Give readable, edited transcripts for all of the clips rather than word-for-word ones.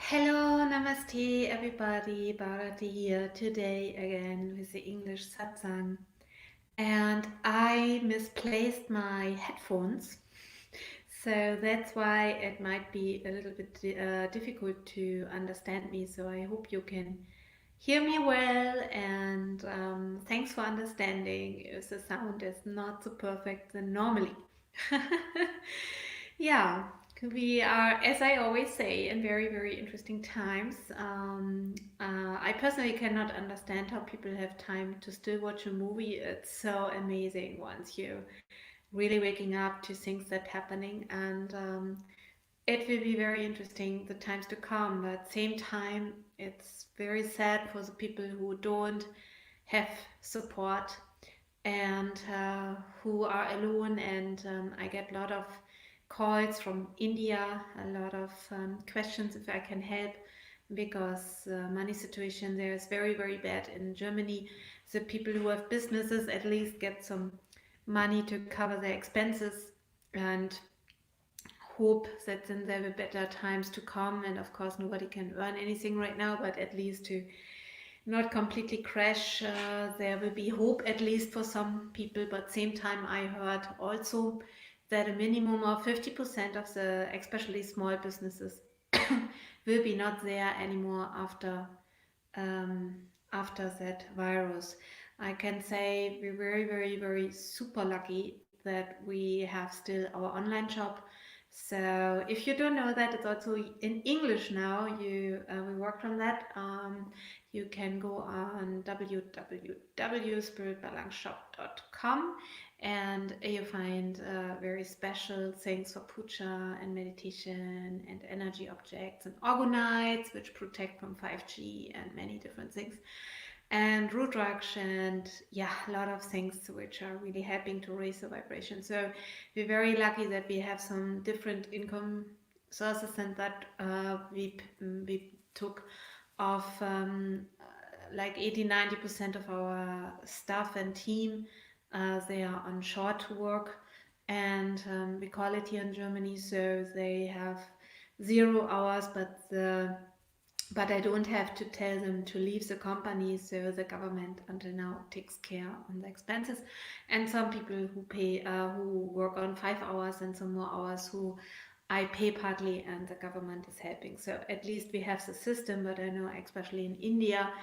Hello, namaste, everybody. Bharati here today again with the English satsang. And I misplaced my headphones, so that's why it might be a little bit difficult to understand me. So I hope you can hear me well, and thanks for understanding if the sound is not so perfect than normally. Yeah, we are, as I always say, in very, very interesting times. I personally cannot understand how people have time to still watch a movie. It's so amazing once you really waking up to things that happening, and it will be very interesting the times to come. But at the same time, it's very sad for the people who don't have support and who are alone. And I get a lot of calls from India, a lot of questions if I can help because money situation there is very, very bad in Germany. The people who have businesses at least get some money to cover their expenses and hope that then there will be better times to come. And of course, nobody can earn anything right now, but at least to not completely crash. There will be hope at least for some people, but same time I heard also that a minimum of 50% of the especially small businesses will be not there anymore um, after that virus. I can say we're very, very, very super lucky that we have still our online shop. So if you don't know that, it's also in English now. We worked on that. You can go on www.spiritbalanceshop.com and you find very special things for puja and meditation and energy objects and orgonites which protect from 5G and many different things and Rudraksh and yeah, a lot of things which are really helping to raise the vibration. So we're very lucky that we have some different income sources and that we took of like 80-90% of our staff and team. They are on short work and we call it here in Germany. So they have 0 hours, but I don't have to tell them to leave the company, so the government until now takes care on the expenses. And some people who pay, who work on 5 hours and some more hours who I pay partly, and the government is helping. So at least we have the system, but I know especially in India,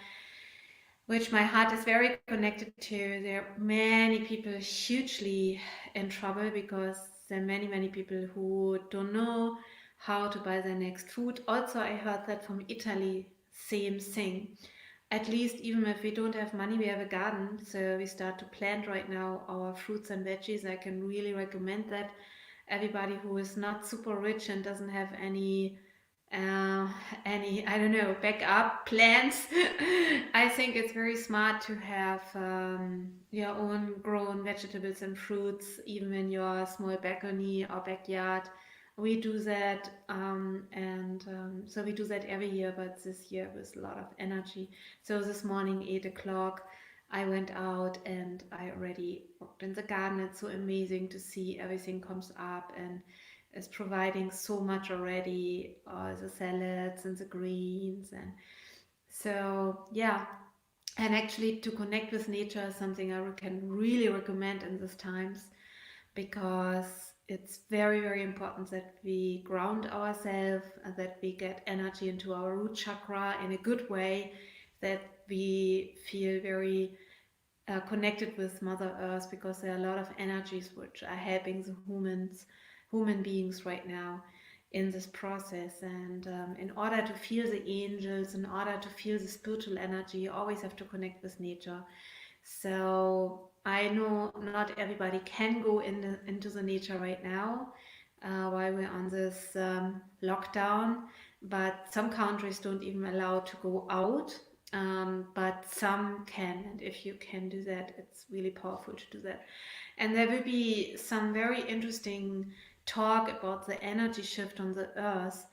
which my heart is very connected to, there are many people hugely in trouble because there are many, many people who don't know how to buy their next food. Also, I heard that from Italy, same thing. At least, even if we don't have money, we have a garden, so we start to plant right now our fruits and veggies. I can really recommend that. Everybody who is not super rich and doesn't have uh, any, I don't know, backup plans. I think it's very smart to have your own grown vegetables and fruits, even in your small balcony or backyard. We do that, and so we do that every year, but this year with a lot of energy. So this morning, 8 o'clock, I went out and I already walked in the garden. It's so amazing to see everything comes up and is providing so much already, the salads and the greens. And so yeah, and actually to connect with nature is something I can really recommend in these times because it's very, very important that we ground ourselves, that we get energy into our root chakra in a good way, that we feel very connected with Mother Earth, because there are a lot of energies which are helping the human beings right now in this process. And in order to feel the angels, in order to feel the spiritual energy, you always have to connect with nature. So I know not everybody can go into the nature right now while we're on this lockdown, but some countries don't even allow to go out, but some can. And if you can do that, it's really powerful to do that. And there will be some very interesting talk about the energy shift on the earth,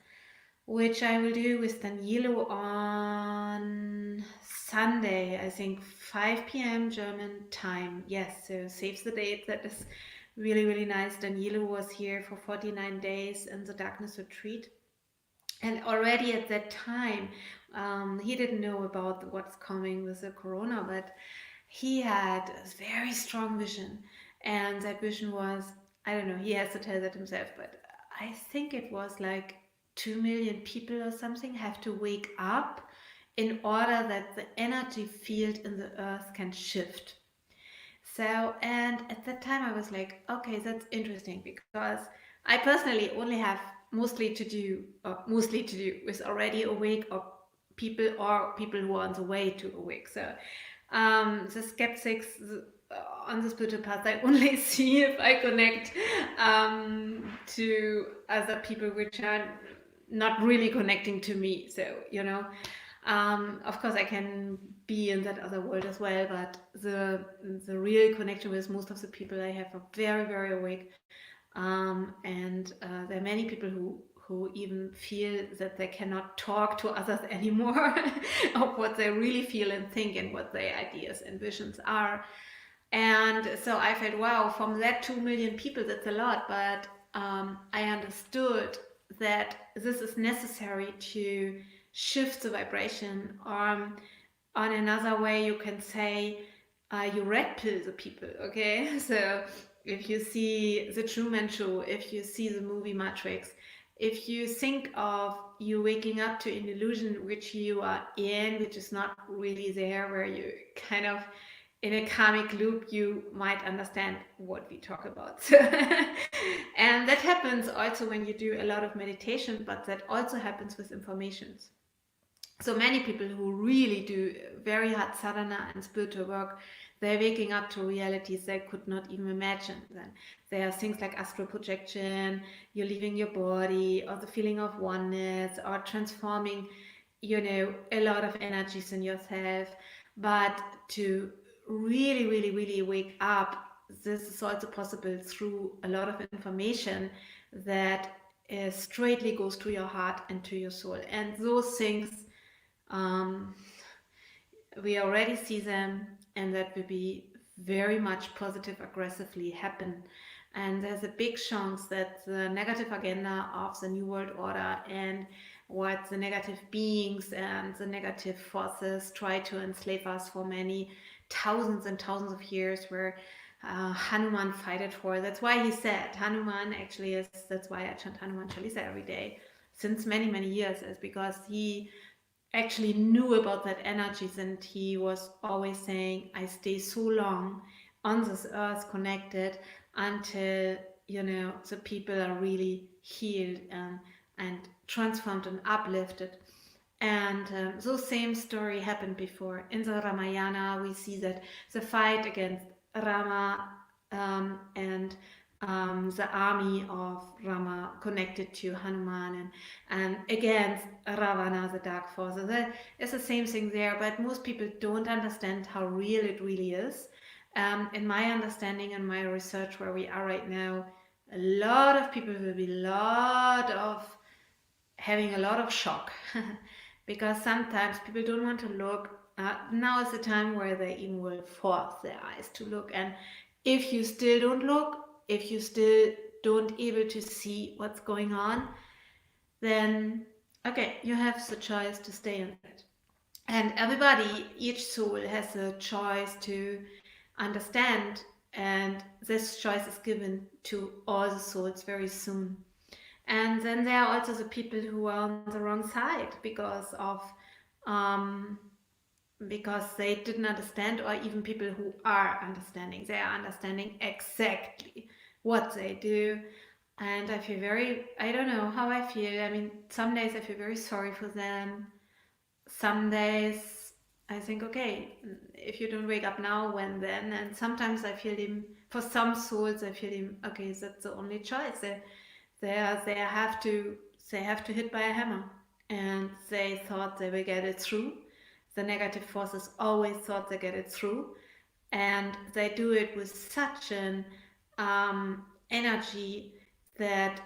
which I will do with Danilo on Sunday, I think 5 p.m. German time. Yes, so save the date. That is really, really nice. Danilo was here for 49 days in the darkness retreat. And already at that time, he didn't know about what's coming with the corona, but he had a very strong vision. And that vision was, I don't know, he has to tell that himself, but I think it was like 2 million people or something have to wake up in order that the energy field in the earth can shift. So, and at that time I was like, okay, that's interesting because I personally only have mostly to do with already awake or people who are on the way to awake. So, the skeptics on the spiritual path, I only see if I connect to other people which are not really connecting to me. So, of course, I can be in that other world as well, but the real connection with most of the people I have are very, very awake. And there are many people who even feel that they cannot talk to others anymore of what they really feel and think and what their ideas and visions are. And so I felt, wow, from that 2 million people, that's a lot. But I understood that this is necessary to shift the vibration. On another way, you can say you red pill the people, okay? So if you see the Truman Show, if you see the movie Matrix, if you think of you waking up to an illusion which you are in, which is not really there, where you kind of in a karmic loop, you might understand what we talk about. And that happens also when you do a lot of meditation, but that also happens with informations. So many people who really do very hard sadhana and spiritual work, they're waking up to realities they could not even imagine. Then there are things like astral projection, you're leaving your body, or the feeling of oneness, or transforming, a lot of energies in yourself. But to really, really, really wake up, this is also possible through a lot of information that straightly goes to your heart and to your soul. And those things, um, we already see them, and that will be very much positive aggressively happen. And there's a big chance that the negative agenda of the New World Order and what the negative beings and the negative forces try to enslave us for many thousands and thousands of years, where Hanuman fighted for. That's why he said, Hanuman actually is, that's why I chant Hanuman Chalisa every day since many, many years, is because he actually knew about that energies, and he was always saying, I stay so long on this earth connected until the people are really healed and transformed and uplifted. And so same story happened before in the Ramayana. We see that the fight against Rama and the army of Rama connected to Hanuman, and against Ravana, the dark force. So that is the same thing there, but most people don't understand how real it really is. In my understanding and my research where we are right now, a lot of people will be having a lot of shock because sometimes people don't want to look. Now is the time where they even will force their eyes to look, and if you still don't look, if you still don't able to see what's going on, then okay, you have the choice to stay in it. And everybody, each soul has a choice to understand, and this choice is given to all the souls very soon. And then there are also the people who are on the wrong side um, because they didn't understand, or even people who are understanding. They are understanding exactly what they do. And I feel I don't know how I feel. I mean, some days I feel very sorry for them. Some days I think, okay, if you don't wake up now, when then? And sometimes I feel them, for some souls, I feel them, okay, that's the only choice. They have to hit by a hammer, and they thought they will get it through. The negative forces always thought they get it through, and they do it with such an energy that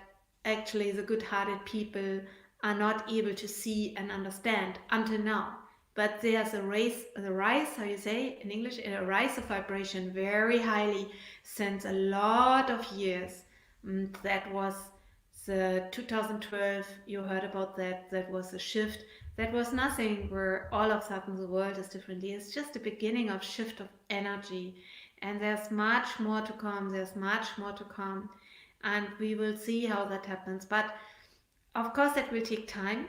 actually the good-hearted people are not able to see and understand until now. But there's the rise, how you say in English, a rise of vibration very highly since a lot of years. That was the 2012, you heard about that. That was a shift. That was nothing where all of a sudden the world is differently. It's just the beginning of shift of energy. And there's much more to come. There's much more to come. And we will see how that happens. But of course, that will take time,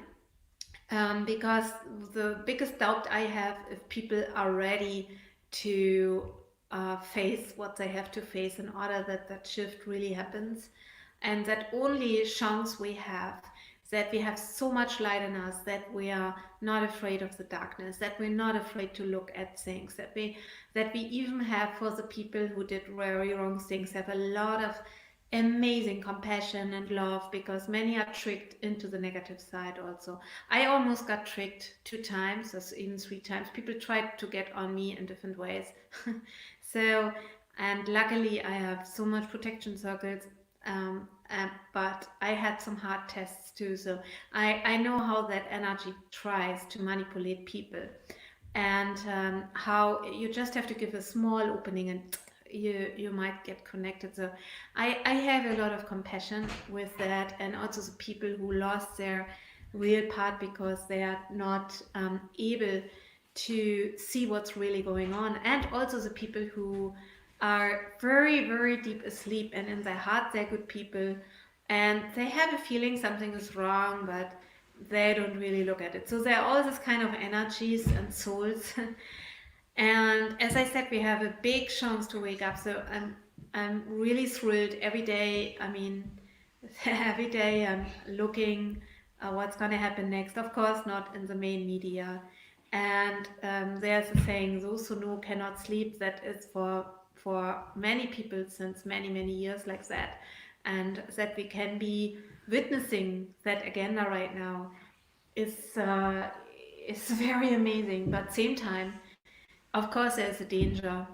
because the biggest doubt I have if people are ready to face what they have to face in order that that shift really happens, and that only chance we have, that we have so much light in us, that we are not afraid of the darkness, that we're not afraid to look at things, that we even have, for the people who did very wrong things, have a lot of amazing compassion and love, because many are tricked into the negative side also. I almost got tricked 2 times, or even 3 times. People tried to get on me in different ways. So, and luckily I have so much protection circles, but I had some hard tests too. So I know how that energy tries to manipulate people, and how you just have to give a small opening and you might get connected. So I have a lot of compassion with that, and also the people who lost their real part because they are not able to see what's really going on, and also the people who are very very deep asleep, and in their heart they're good people, and they have a feeling something is wrong, but they don't really look at it. So there are all these kind of energies and souls. And as I said, we have a big chance to wake up. So I'm really thrilled every day. I mean, every day I'm looking what's going to happen next. Of course, not in the main media. And there's a saying, those who know cannot sleep. That is for many people since many many years like that, and that we can be witnessing that agenda right now is very amazing. But same time, of course, there's a danger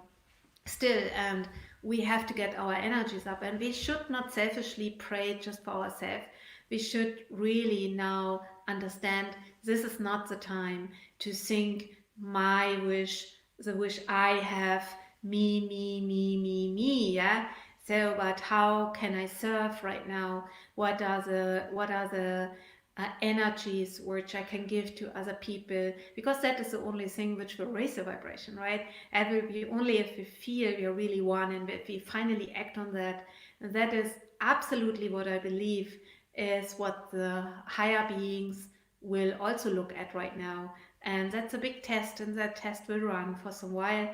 still, and we have to get our energies up, and we should not selfishly pray just for ourselves. We should really now understand this is not the time to think my wish, the wish I have, me, yeah. So but how can I serve right now? What are the energies which I can give to other people, because that is the only thing which will raise the vibration, right? And will be only if we feel we are really one, and if we finally act on that. And that is absolutely what I believe is what the higher beings will also look at right now. And that's a big test, and that test will run for some while.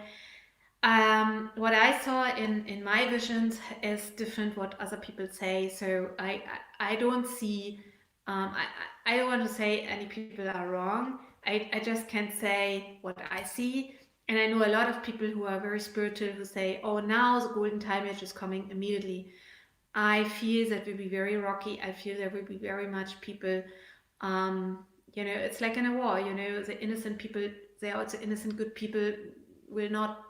What I saw in my visions is different what other people say. So I don't see, I don't want to say any people are wrong. I just can say what I see. And I know a lot of people who are very spiritual who say, oh, now the golden time age is coming immediately. I feel that will be very rocky. I feel there will be very much people, it's like in a war, the innocent people, they are also innocent good people will not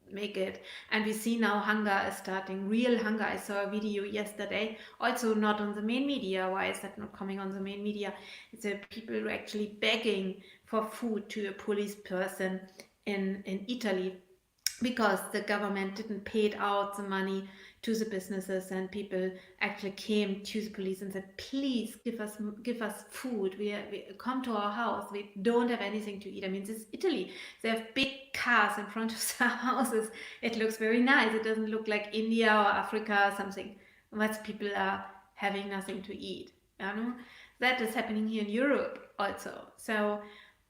make it. And we see now hunger is starting, real hunger. I saw a video yesterday, also not on the main media. Why is that not coming on the main media? It's people were actually begging for food to a police person in Italy, because the government didn't pay out the money to the businesses, and people actually came to the police and said, please give us food, we come to our house, we don't have anything to eat. I mean, this is Italy. They have big cars in front of their houses. It looks very nice. It doesn't look like India or Africa or something, but people are having nothing to eat, that is happening here in Europe also.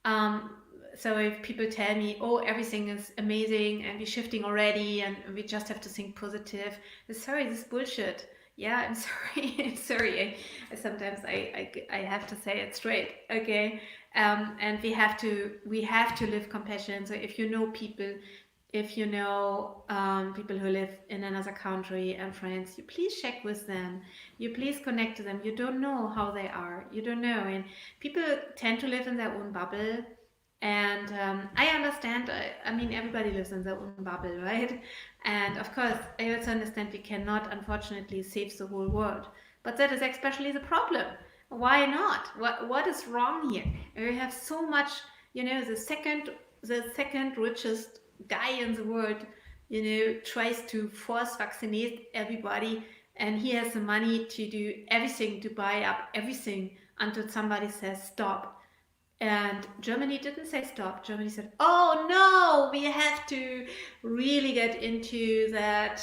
Um, so if people tell me, oh, everything is amazing and we're shifting already and we just have to think positive, sorry, this is bullshit. Yeah, I'm sorry. I'm sorry. Sometimes I have to say it straight. Okay. And we have to live compassion. So if you know people, if you know people who live in another country and friends, you please check with them. You please connect to them. You don't know how they are. You don't know. And people tend to live in their own bubble. And I understand. I mean, everybody lives in their own bubble, right? And of course, I also understand we cannot, unfortunately, save the whole world. But that is especially the problem. Why not? What is wrong here? We have so much. The second richest guy in the world, tries to force vaccinate everybody, and he has the money to do everything, to buy up everything until somebody says stop. And Germany didn't say stop. Germany said, "Oh no, we have to really get into that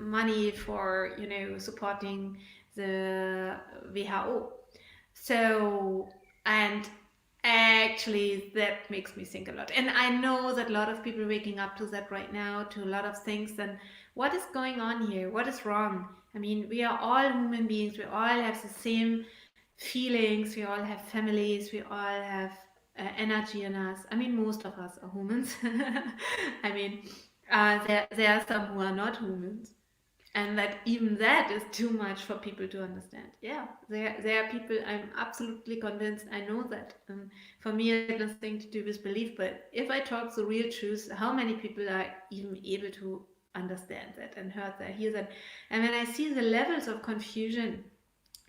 money for supporting the WHO." So, and actually, that makes me think a lot. And I know that a lot of people are waking up to that right now, to a lot of things. And what is going on here? What is wrong? I mean, we are all human beings. We all have the same feelings. We all have families. We all have energy in us. I mean, most of us are humans. I mean, there are some who are not humans, and that even that is too much for people to understand. Yeah, there are people, I'm absolutely convinced, I know that. For me, it has nothing to do with belief, but if I talk the real truth, how many people are even able to understand that and hear that? And when I see the levels of confusion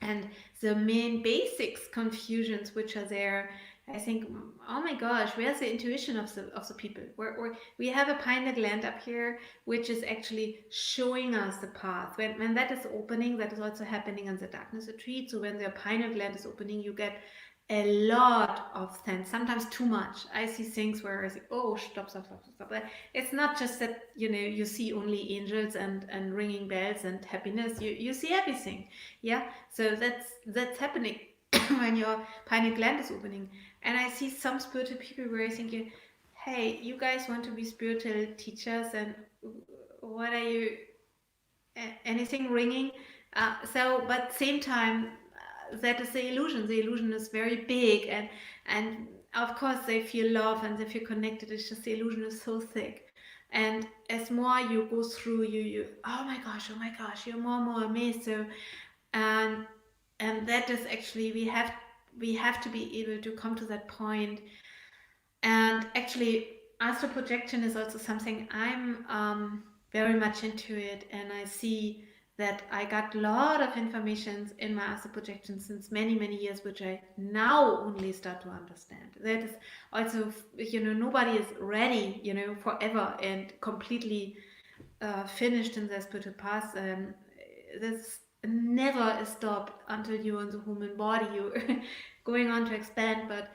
and the main basics confusions which are there, I think, oh my gosh, where's the intuition of the people? Where we have a pineal gland up here which is actually showing us the path. When that is opening, that is also happening in the darkness retreat. So when the pineal gland is opening, you get a lot of sense, sometimes too much. I see things where I say, oh, stop. But it's not just that, you see only angels and ringing bells and happiness. You see everything. Yeah. So that's happening when your pineal gland is opening. And I see some spiritual people where I think, hey, you guys want to be spiritual teachers, and what are you? Anything ringing? But same time, that is the illusion. The illusion is very big, and of course they feel love and they feel connected. It's just the illusion is so thick. And as more you go through, you oh my gosh, you're more and more amazed. So and and that is actually, we have to be able to come to that point. And actually, astral projection is also something I'm very much into it, and I see that I got a lot of information in my astral projection since many, many years, which I now only start to understand. That is also, nobody is ready, forever and completely finished in their spiritual path. There's never a stop until you're in the human body. You're going on to expand, but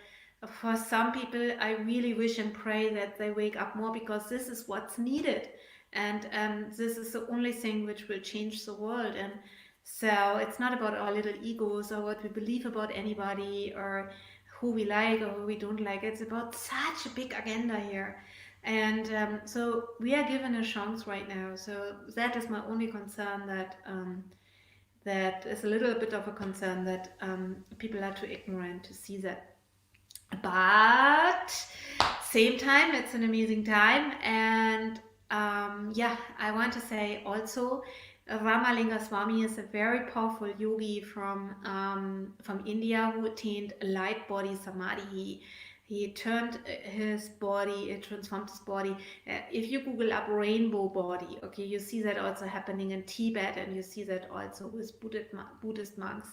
for some people, I really wish and pray that they wake up more, because this is what's needed, and this is the only thing which will change the world. And so it's not about our little egos or what we believe about anybody or who we like or who we don't like. It's about such a big agenda here. And so we are given a chance right now. So that is my only concern, that is a little bit of a concern, that people are too ignorant to see that. But same time, it's an amazing time. And yeah, I want to say also, Ramalinga Swami is a very powerful yogi from India, who attained light body samadhi. He turned his body, it transformed his body. If you Google up rainbow body, okay, you see that also happening in Tibet, and you see that also with Buddhist monks.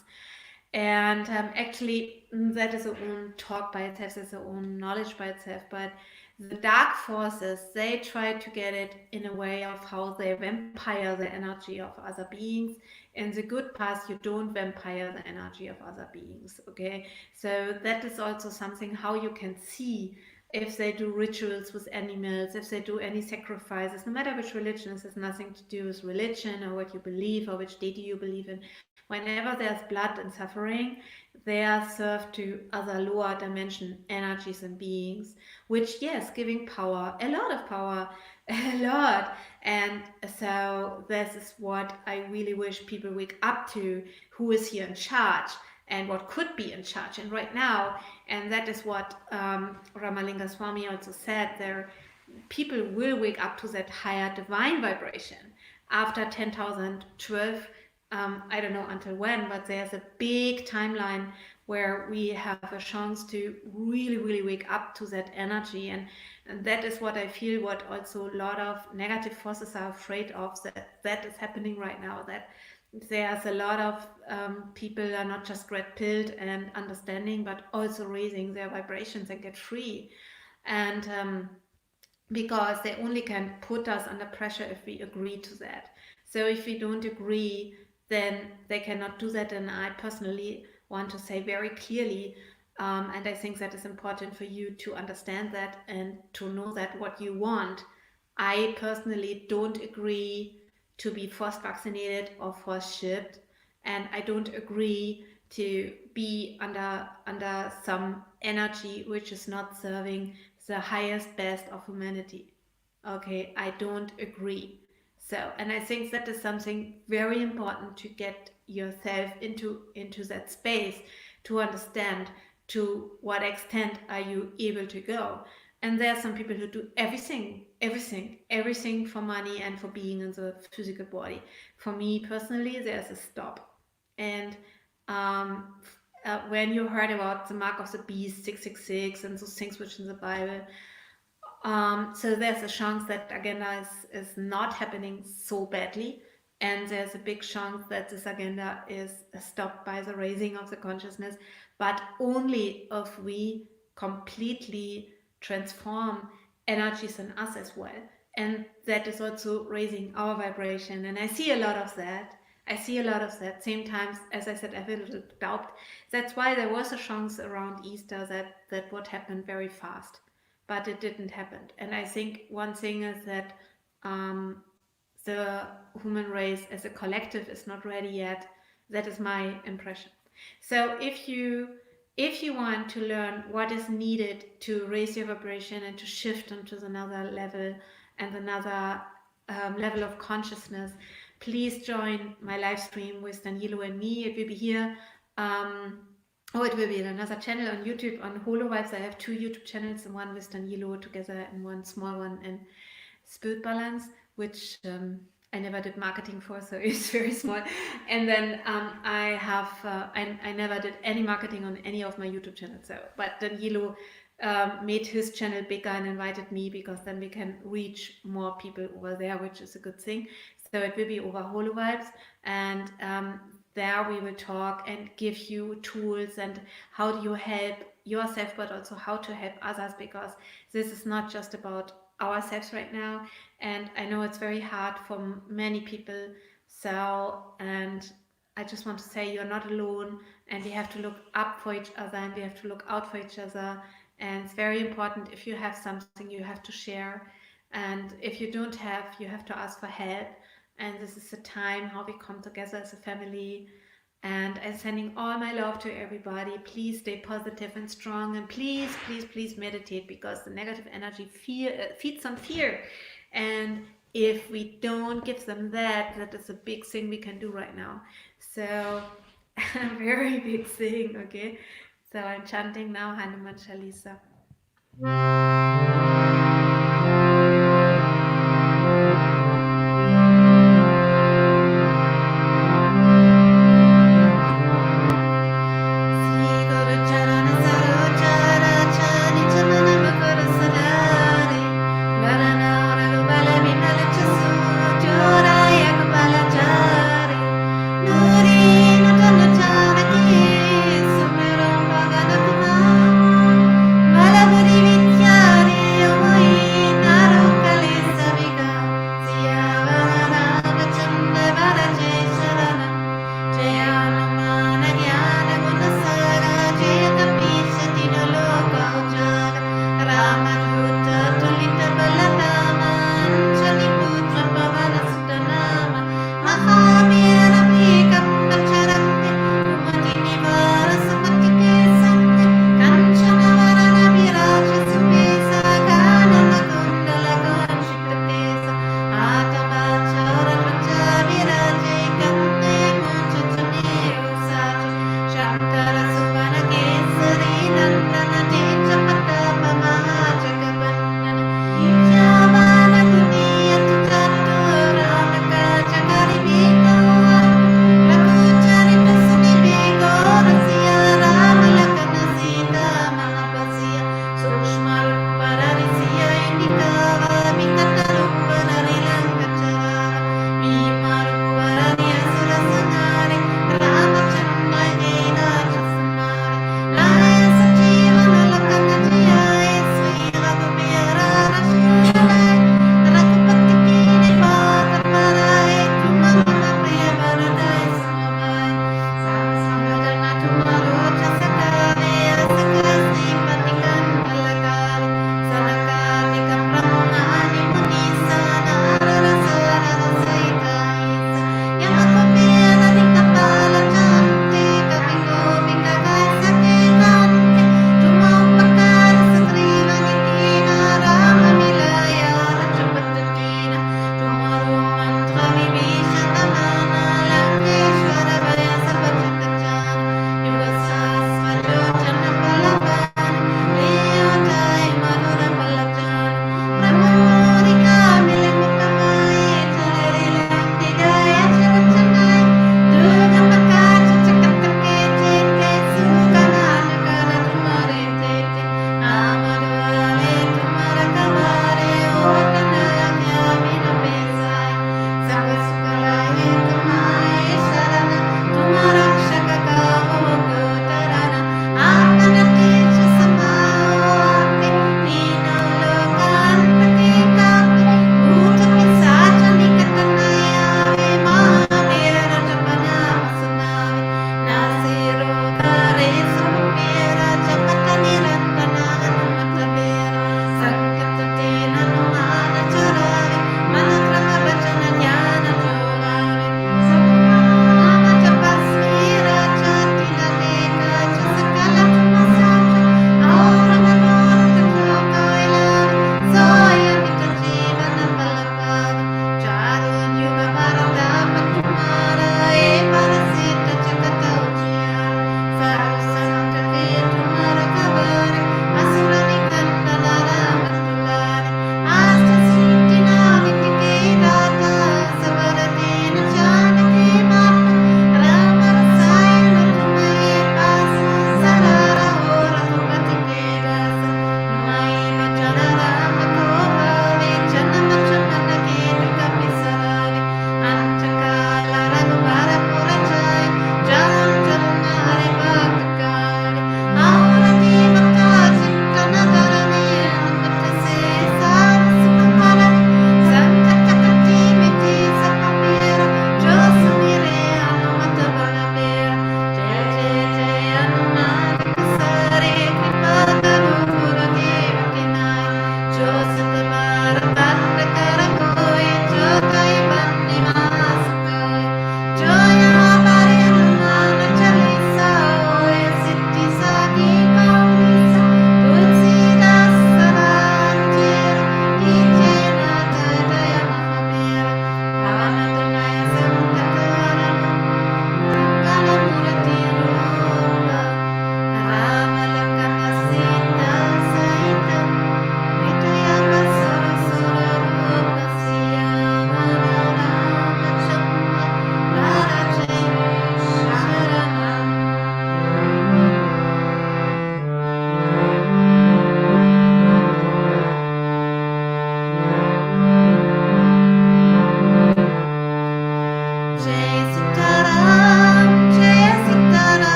And actually, that is a own talk by itself, that's a own knowledge by itself. But the dark forces, they try to get it in a way of how they vampire the energy of other beings. In the good path, you don't vampire the energy of other beings. Okay, so that is also something how you can see if they do rituals with animals, if they do any sacrifices, no matter which religion. This has nothing to do with religion or what you believe or which deity you believe in. Whenever there's blood and suffering, they are served to other lower dimension energies and beings, which, yes, giving power, a lot of power, a lot. And so this is what I really wish people wake up to, who is here in charge and what could be in charge and right now. And that is what Ramalinga Swami also said there. People will wake up to that higher divine vibration after 10,012. I don't know until when, but there's a big timeline where we have a chance to really, really wake up to that energy. And that is what I feel, what also a lot of negative forces are afraid of, that is happening right now, that there's a lot of people are not just red pilled and understanding, but also raising their vibrations and get free. And because they only can put us under pressure if we agree to that. So if we don't agree, then they cannot do that. And I personally want to say very clearly, and I think that is important for you to understand that and to know that what you want. I personally don't agree to be forced vaccinated or forced shipped, and I don't agree to be under some energy which is not serving the highest best of humanity. Okay, I don't agree. So, and I think that is something very important to get yourself into that space to understand to what extent are you able to go. And there are some people who do everything for money and for being in the physical body. For me personally, there's a stop. And um, when you heard about the mark of the beast, 666, and those things which in the Bible, so there's a chance that agenda is not happening so badly, and there's a big chance that this agenda is stopped by the raising of the consciousness, but only if we completely transform energies in us as well. And that is also raising our vibration. And I see a lot of that. I see a lot of that. Same times, as I said, I have a little doubt. That's why there was a chance around Easter that would happen very fast, but it didn't happen. And I think one thing is that um, the human race as a collective is not ready yet. That is my impression. So if you want to learn what is needed to raise your vibration and to shift onto another level and another level of consciousness, please join my live stream with Danilo and me. It will be here. It will be in another channel on YouTube on Holo Vibes. I have 2 YouTube channels, one with Danilo together and one small one in Spiritbalance, which I never did marketing for, so it's very small. And then I never did any marketing on any of my YouTube channels. So, but Danilo made his channel bigger and invited me because then we can reach more people over there, which is a good thing. So it will be over Holo Vibes, and there we will talk and give you tools and how do you help yourself, but also how to help others, because this is not just about ourselves right now. And I know it's very hard for many people. So, and I just want to say you're not alone, and we have to look up for each other and we have to look out for each other. And it's very important, if you have something, you have to share. And if you don't have, you have to ask for help. And this is the time how we come together as a family. And I'm sending all my love to everybody. Please stay positive and strong, and please, please, please meditate, because the negative energy feeds on fear. And if we don't give them that, that is a big thing we can do right now. So a very big thing, okay? So I'm chanting now Hanuman Chalisa. Malavuri Vidyare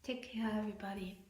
Take care, everybody.